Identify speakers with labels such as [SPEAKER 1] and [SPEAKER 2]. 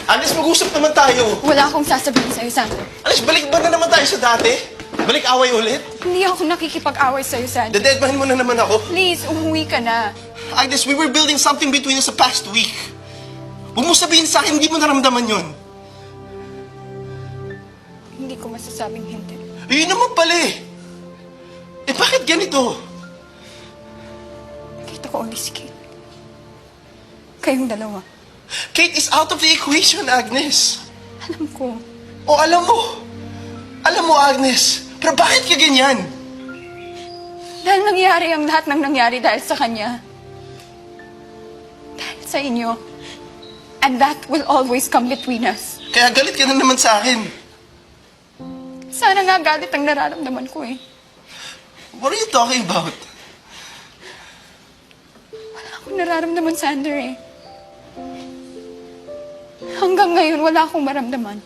[SPEAKER 1] Agnes, mag-usap naman tayo.
[SPEAKER 2] Wala akong sasabihin sa'yo, Sandro.
[SPEAKER 1] Agnes, balik ba na naman tayo sa dati? Balik away ulit?
[SPEAKER 2] Hindi ako nakikipag-away sa'yo, Sandro.
[SPEAKER 1] Dedeadmahin mo na naman ako.
[SPEAKER 2] Please, umuwi ka na.
[SPEAKER 1] Agnes, we were building something between us the past week. Huwag mo sabihin sa akin, hindi mo naramdaman yun.
[SPEAKER 2] Hindi ko masasabing hindi.
[SPEAKER 1] Yun naman pala eh. Eh, bakit ganito?
[SPEAKER 2] Kita ko ulit si Kate. Kayong dalawa.
[SPEAKER 1] Kate is out of the equation, Agnes.
[SPEAKER 2] Alam ko.
[SPEAKER 1] O, alam mo. Alam mo, Agnes. Pero bakit ka ganyan?
[SPEAKER 2] Dahil nangyari ang lahat ng nangyari dahil sa kanya. Dahil sa inyo. And that will always come between us.
[SPEAKER 1] Kaya galit ka na naman sa akin.
[SPEAKER 2] Sana nga galit ang nararamdaman ko eh.
[SPEAKER 1] What are you talking about?
[SPEAKER 2] Wala akong nararamdaman, Sander eh. Hanggang ngayon, wala akong maramdaman.